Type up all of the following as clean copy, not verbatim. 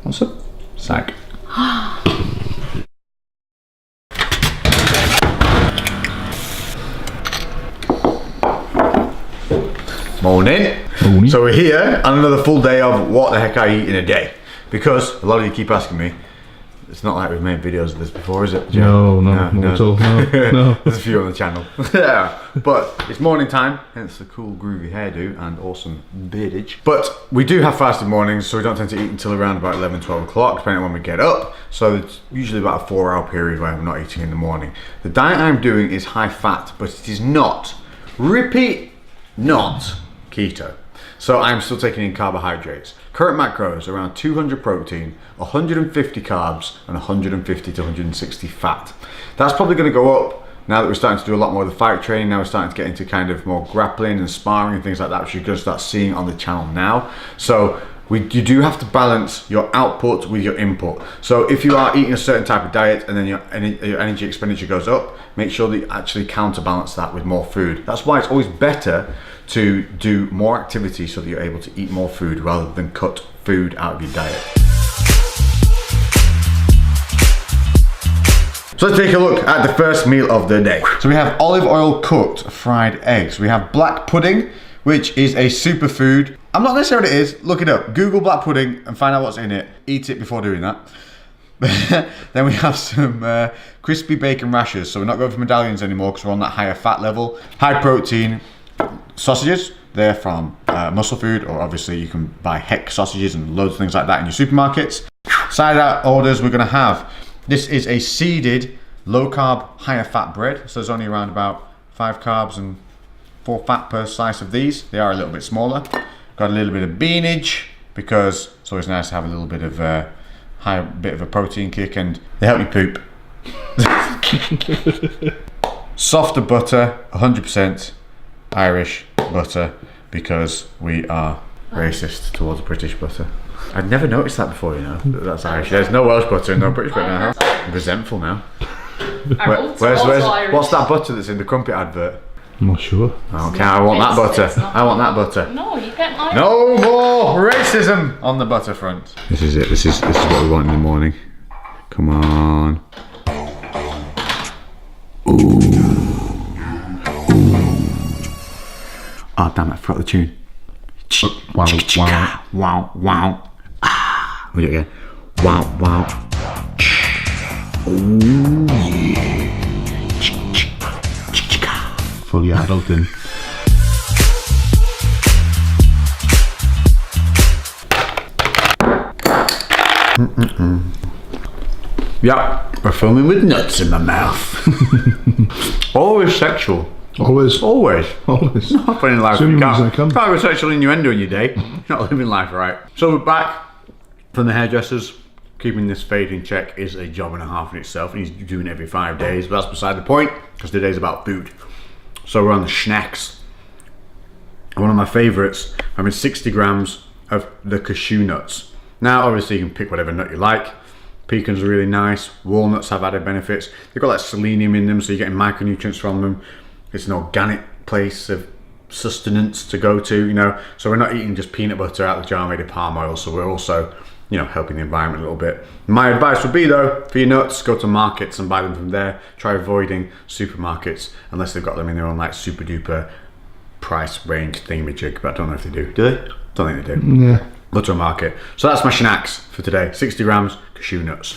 What's up? Sack. Morning. Morning. So we're here on another full day of what the heck I eat in a day. Because a lot of you keep asking me, it's not like we've made videos of this before, is it? No, not at all. No. There's a few on the channel. Yeah. But it's morning time, hence the cool groovy hairdo and awesome beardage. But we do have fasted mornings, so we don't tend to eat until around about 11, 12 o'clock, depending on when we get up. So it's usually about a 4-hour period where I'm not eating in the morning. The diet I'm doing is high fat, but it is not, repeat, not keto. So I'm still taking in carbohydrates. Current macros around 200 protein, 150 carbs, and 150 to 160 fat. That's probably going to go up now that we're starting to do a lot more of the fight training. Now we're starting to get into kind of more grappling and sparring and things like that, which you're going to start seeing on the channel now. So you do have to balance your output with your input. So if you are eating a certain type of diet and then your energy expenditure goes up, make sure that you actually counterbalance that with more food. That's why it's always better to do more activity so that you're able to eat more food rather than cut food out of your diet. So let's take a look at the first meal of the day. So we have olive oil cooked fried eggs. We have black pudding, which is a superfood. I'm not necessarily what it is, look it up. Google black pudding and find out what's in it. Eat it before doing that. Then we have some crispy bacon rashers. So we're not going for medallions anymore because we're on that higher fat level. High protein sausages. They're from Muscle Food, or obviously you can buy Heck sausages and loads of things like that in your supermarkets. Side out orders we're gonna have. This is a seeded, low carb, higher fat bread. So there's only around about 5 carbs and 4 fat per slice of these. They are a little bit smaller. Got a little bit of beanage because it's always nice to have a little bit of a protein kick, and they help you poop. Softer butter, 100% Irish butter, because we are racist towards British butter. I'd never noticed that before, you know. That's Irish. There's no Welsh butter and no British butter now. I'm resentful now. What's that butter that's in the crumpet advert? I'm not sure. Okay, I want that butter. I want that butter. No, you get mine. No more racism on the butter front. This is it. This is what we want in the morning. Come on. Ooh. Oh damn it! I forgot the tune. Wow, wow. Wow, wow. Ah, we'll do it again. Wow, wow. Ooh, yeah. Fully adulting. Yeah, we're filming with nuts in my mouth. Always sexual. Always. Not happening in life. You can't come. have a sexual innuendo in your day. You're not living life right. So we're back from the hairdressers. Keeping this fade in check is a job and a half in itself, and he's doing it every 5 days, but that's beside the point, because today's about food. So we're on the snacks. One of my favourites, having 60 grams of the cashew nuts. Now obviously you can pick whatever nut you like. Pecans are really nice, walnuts have added benefits. They've got like selenium in them, so you're getting micronutrients from them. It's an organic place of sustenance to go to, you know. So we're not eating just peanut butter out of the jar made of palm oil, so we're also, you know, helping the environment a little bit. My advice would be though, for your nuts, go to markets and buy them from there. Try avoiding supermarkets unless they've got them in their own like super duper price range thingamajig, but I don't know if they do. Do they? Don't think they do. Yeah. Go to a market. So that's my snacks for today. 60 grams cashew nuts.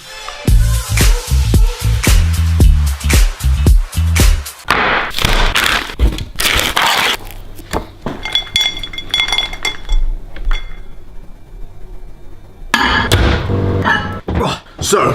So,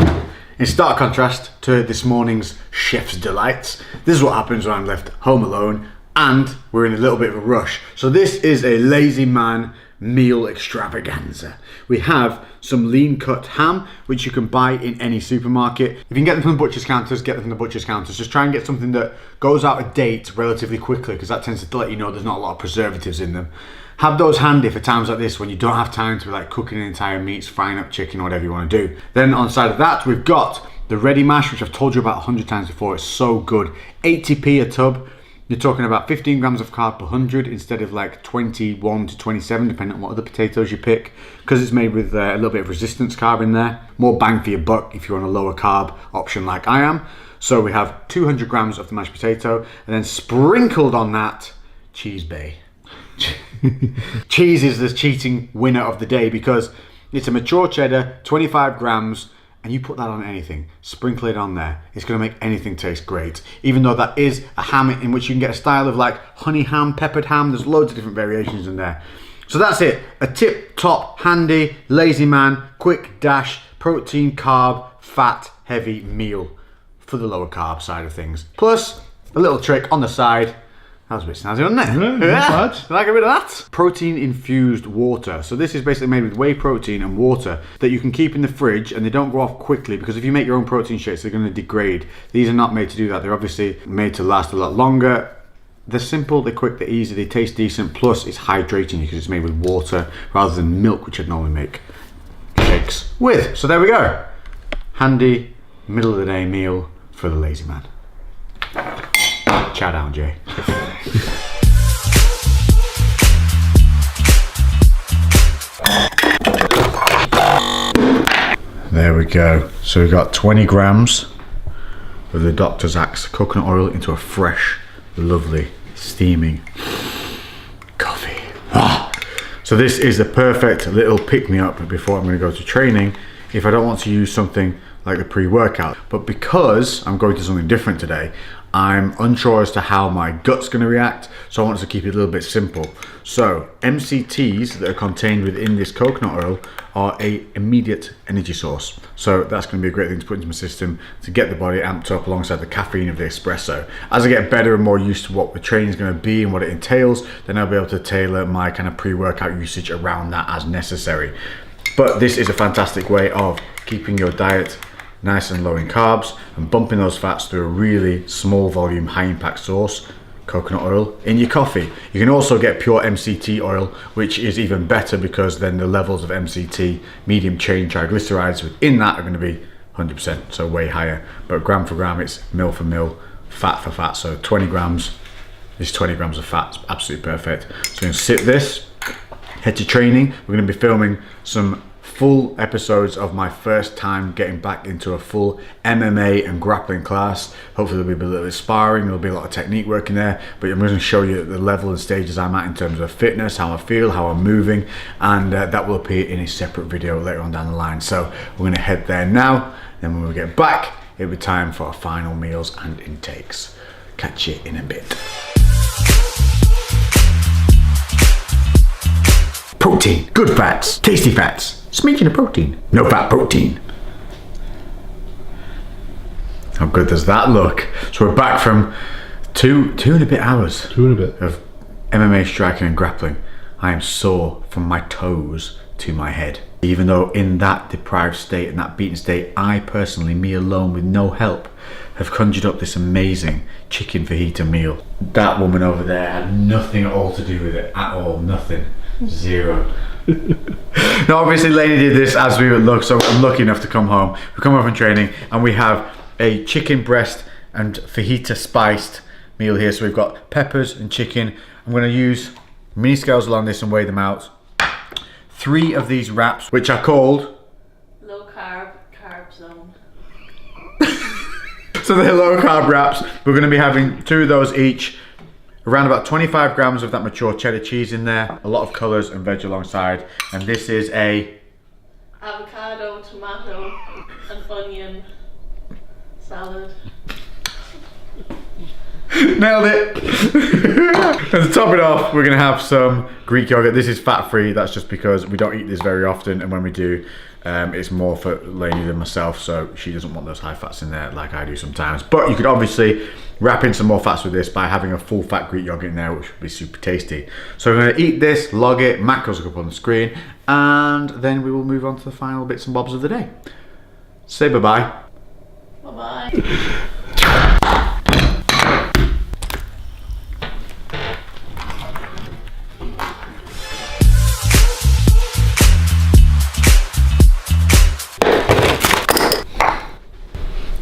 in stark contrast to this morning's chef's delights, this is what happens when I'm left home alone and we're in a little bit of a rush. So this is a lazy man meal extravaganza. We have some lean cut ham, which you can buy in any supermarket. If you can get them from the butcher's counters, get them from the butcher's counters. Just try and get something that goes out of date relatively quickly, because that tends to let you know there's not a lot of preservatives in them. Have those handy for times like this when you don't have time to be like cooking entire meats, frying up chicken, or whatever you want to do. Then on the side of that, we've got the ready mash, which I've told you about 100 times before. It's so good. 80p a tub. You're talking about 15 grams of carb per 100 instead of like 21 to 27, depending on what other potatoes you pick, because it's made with a little bit of resistance carb in there. More bang for your buck if you're on a lower carb option like I am. So we have 200 grams of the mashed potato, and then sprinkled on that, Cheese Bay. Cheese is the cheating winner of the day because it's a mature cheddar, 25 grams, and you put that on anything, sprinkle it on there, it's going to make anything taste great. Even though that is a ham in which you can get a style of like honey ham, peppered ham, there's loads of different variations in there. So that's it, a tip top, handy, lazy man, quick dash, protein, carb, fat, heavy meal for the lower carb side of things. Plus a little trick on the side. That was a bit snazzy, wasn't it? Yeah, not bad. Like a bit of that. Protein infused water. So this is basically made with whey protein and water that you can keep in the fridge, and they don't go off quickly because if you make your own protein shakes, they're going to degrade. These are not made to do that. They're obviously made to last a lot longer. They're simple, they're quick, they're easy, they taste decent. Plus it's hydrating because it's made with water rather than milk, which I'd normally make shakes with. So there we go. Handy, middle of the day meal for the lazy man. Chow down, Jay. There we go. So we've got 20 grams of the Dr. Zach's coconut oil into a fresh, lovely, steaming coffee. So this is the perfect little pick-me-up before I'm going to go to training if I don't want to use something like the pre-workout. But because I'm going to something different today, I'm unsure as to how my gut's going to react, so I wanted to keep it a little bit simple. So MCTs that are contained within this coconut oil are a immediate energy source. So that's going to be a great thing to put into my system to get the body amped up alongside the caffeine of the espresso. As I get better and more used to what the training is going to be and what it entails, then I'll be able to tailor my kind of pre-workout usage around that as necessary. But this is a fantastic way of keeping your diet nice and low in carbs and bumping those fats through a really small volume, high impact source, coconut oil, in your coffee. You can also get pure MCT oil, which is even better because then the levels of MCT, medium chain triglycerides within that are going to be 100%, so way higher. But gram for gram, it's mil for mil, fat for fat. So 20 grams is 20 grams of fat. It's absolutely perfect. So you're going to sit this, head to training. We're going to be filming some full episodes of my first time getting back into a full MMA and grappling class. Hopefully there'll be a little bit of sparring, there'll be a lot of technique work in there, but I'm going to show you the level and stages I'm at in terms of fitness, how I feel, how I'm moving, and that will appear in a separate video later on down the line. So we're going to head there now, then when we get back, it'll be time for our final meals and intakes. Catch you in a bit. Protein, good fats, tasty fats, smidgen of protein, no fat protein. How good does that look? So we're back from two and a bit hours of MMA striking and grappling. I am sore from my toes to my head. Even though in that deprived state and that beaten state, I personally, me alone with no help, have conjured up this amazing chicken fajita meal. That woman over there had nothing at all to do with it, at all, nothing. Zero. Now obviously Lainey did this as we would look, so I'm lucky enough to come home. We come home from training and we have a chicken breast and fajita spiced meal here. So we've got peppers and chicken. I'm going to use mini scales along this and weigh them out. 3 of these wraps, which are called low carb zone. So they're low carb wraps. We're going to be having 2 of those each. Around about 25 grams of that mature cheddar cheese in there, a lot of colours and veg alongside, and this is a avocado, tomato and onion salad. Nailed it! And to top it off, we're going to have some Greek yogurt. This is fat free, that's just because we don't eat this very often, and when we do, it's more for Lainey than myself, so she doesn't want those high fats in there like I do sometimes. But you could obviously wrap in some more fats with this by having a full fat Greek yogurt in there, which would be super tasty. So we're going to eat this, log it, macros look up on the screen, and then we will move on to the final bits and bobs of the day. Say bye-bye. Bye-bye.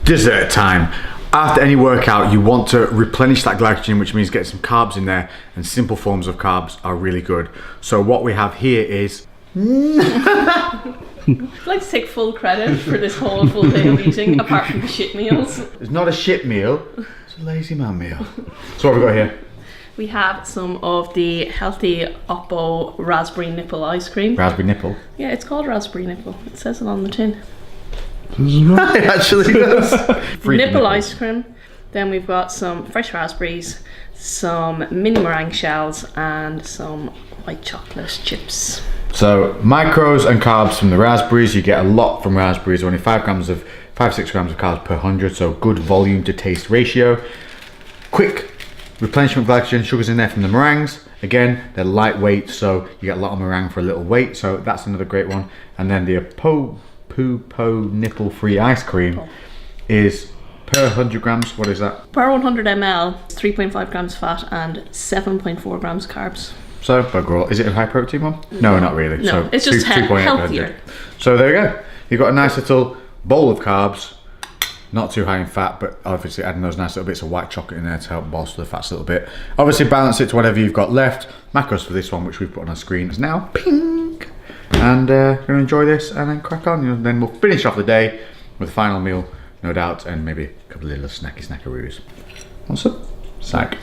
Dessert time. after any workout, you want to replenish that glycogen, which means get some carbs in there, and simple forms of carbs are really good. So what we have here is I'd like to take full credit for this whole full day of eating, apart from the shit meals. it's not a shit meal, it's a lazy man meal. So what have we got here? We have some of the healthy Oppo raspberry nipple ice cream. Raspberry nipple. Yeah, it's called raspberry nipple. It says it on the tin. It actually does. Nipple ice cream. Then we've got some fresh raspberries, some mini meringue shells, and some white chocolate chips. So macros and carbs from the raspberries, you get a lot from raspberries, only 6 grams of carbs per 100, so good volume to taste ratio. Quick replenishment of glycogen, sugars in there from the meringues. Again, they're lightweight, so you get a lot of meringue for a little weight, so that's another great one. And then the Poo nipple free ice cream is per 100 grams, what is that? Per 100 ml, 3.5 grams fat and 7.4 grams carbs. So, bugger all. Is it a high protein one? No, not really. No, so it's just 2.8 per 100. healthier. So there you go. You've got a nice little bowl of carbs, not too high in fat, but obviously adding those nice little bits of white chocolate in there to help bolster the fats a little bit. Obviously balance it to whatever you've got left. Macros for this one, which we've put on our screen, is now pink. And we're going to enjoy this and then crack on. And then we'll finish off the day with a final meal, no doubt, and maybe a couple of little snackaroos. What's up? Sack.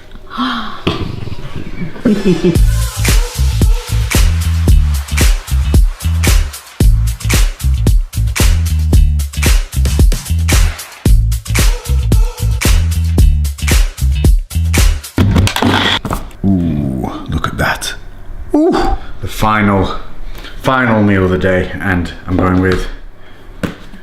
Ooh, look at that. Ooh. The final meal of the day, and I'm going with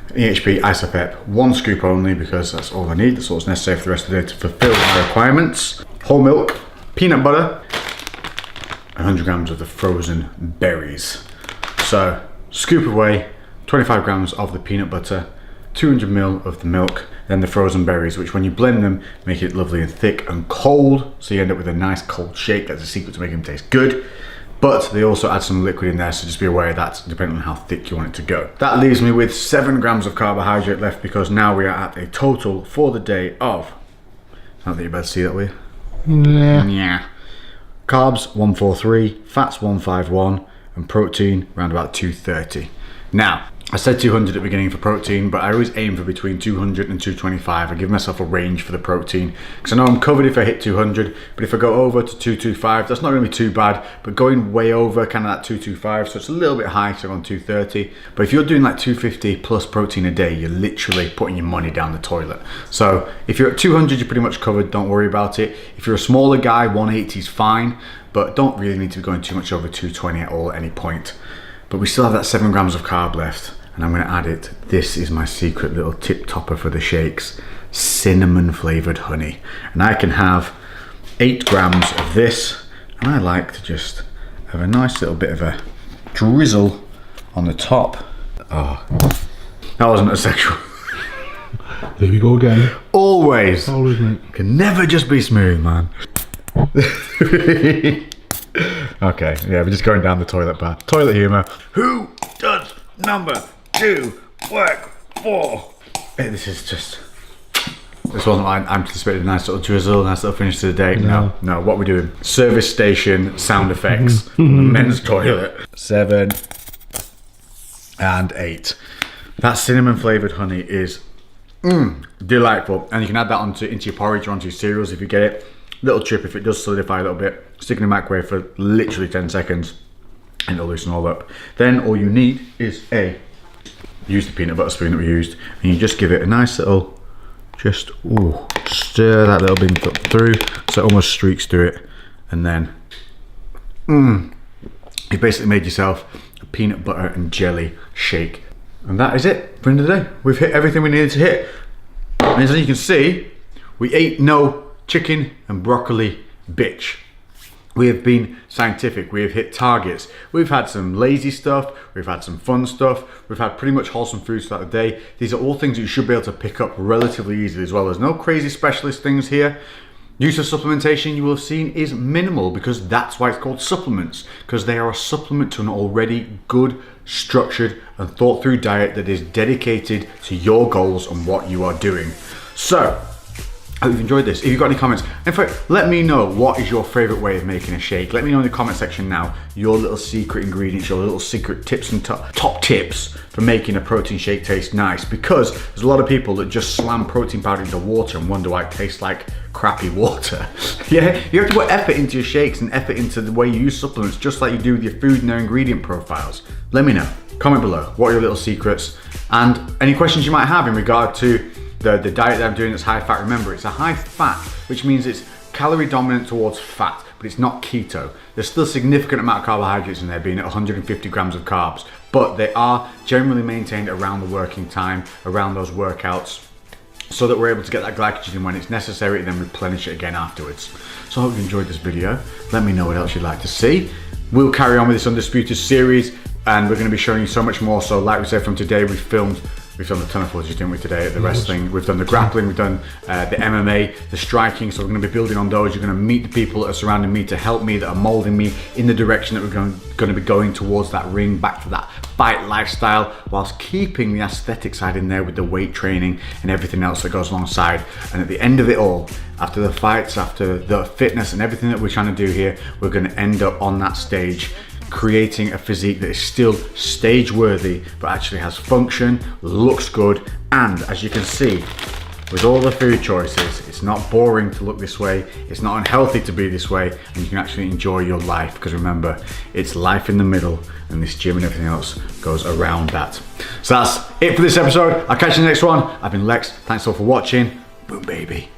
EHP Isopep, 1 scoop only because that's all I need. That's all that's necessary for the rest of the day to fulfill my requirements. Whole milk, peanut butter, 100 grams of the frozen berries. So scoop away 25 grams of the peanut butter, 200 ml of the milk, then the frozen berries, which when you blend them, make it lovely and thick and cold. So you end up with a nice cold shake. That's the secret to making them taste good. But they also add some liquid in there, so just be aware of that depending on how thick you want it to go. That leaves me with 7 grams of carbohydrate left because now we are at a total for the day of, I don't think you're about to see that, will you? Yeah. Carbs 143, fats 151, and protein around about 230. Now, I said 200 at the beginning for protein, but I always aim for between 200 and 225. I give myself a range for the protein because I know I'm covered if I hit 200, but if I go over to 225, that's not going to be too bad. But going way over kind of that 225, so it's a little bit high, so I'm on 230. But if you're doing like 250 plus protein a day, you're literally putting your money down the toilet. So if you're at 200, you're pretty much covered. Don't worry about it. If you're a smaller guy, 180 is fine, but don't really need to be going too much over 220 at all at any point. But we still have that 7 grams of carb left. And I'm going to add it. This is my secret little tip topper for the shakes, cinnamon flavored honey. And I can have 8 grams of this, and I like to just have a nice little bit of a drizzle on the top. Oh, that wasn't a sexual. There we go again. Always. Always, mate. Can never just be smooth, man. Okay, yeah, we're just going down the toilet path. Toilet humour. Who does number 2 work for? This wasn't what I anticipated. A nice little drizzle, nice little finish to the day. No, what we're doing. Service station sound effects. The men's toilet. 7 and 8. That cinnamon flavoured honey is delightful. And you can add that into your porridge or onto your cereals if you get it. Little chip if it does solidify a little bit. Stick in the microwave for literally 10 seconds and it'll loosen all up. Then all you need is use the peanut butter spoon that we used, and you just give it a nice little, stir that little bit up through so it almost streaks through it, and then you basically made yourself a peanut butter and jelly shake. And that is it for the end of the day. We've hit everything we needed to hit. And as you can see, we ate no chicken and broccoli bitch. We have been scientific, we have hit targets. We've had some lazy stuff, we've had some fun stuff, we've had pretty much wholesome foods throughout the day. These are all things that you should be able to pick up relatively easily as well. There's no crazy specialist things here. Use of supplementation, you will have seen, is minimal because that's why it's called supplements, because they are a supplement to an already good, structured and thought through diet that is dedicated to your goals and what you are doing. So, I hope you've enjoyed this. If you've got any comments, in fact, let me know what is your favorite way of making a shake. Let me know in the comment section now your little secret ingredients, your little secret tips and top tips for making a protein shake taste nice, because there's a lot of people that just slam protein powder into water and wonder why it tastes like crappy water. Yeah, you have to put effort into your shakes and effort into the way you use supplements, just like you do with your food and their ingredient profiles. Let me know. Comment below. What are your little secrets? And any questions you might have in regard to the diet that I'm doing that's high fat. Remember, it's a high fat, which means it's calorie dominant towards fat, but it's not keto. There's still a significant amount of carbohydrates in there, being at 150 grams of carbs, but they are generally maintained around the working time, around those workouts, so that we're able to get that glycogen when it's necessary and then replenish it again afterwards. So I hope you enjoyed this video. Let me know what else you'd like to see. We'll carry on with this Undisputed series, and we're going to be showing you so much more. So like we said, from today we've done a ton of footage, didn't we, today at the wrestling. We've done the grappling, we've done the MMA, the striking, so we're going to be building on those. You're going to meet the people that are surrounding me to help me, that are molding me in the direction that we're going to be going towards that ring, back to that fight lifestyle, whilst keeping the aesthetic side in there with the weight training and everything else that goes alongside. And at the end of it all, after the fights, after the fitness and everything that we're trying to do here, we're going to end up on that stage creating a physique that is still stage worthy, but actually has function, looks good, and as you can see with all the food choices, it's not boring to look this way, it's not unhealthy to be this way, and you can actually enjoy your life, because remember, it's life in the middle, and this gym and everything else goes around that. So that's it for this episode. I'll catch you in the next one. I've been Lex, thanks all for watching. Boom baby.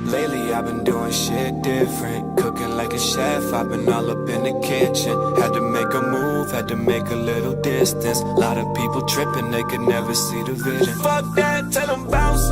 Lately I've been doing shit different, cooking like a chef, I've been all up in the kitchen. Had to make a move, had to make a little distance. A lot of people tripping, they could never see the vision. Fuck that, tell them bounce.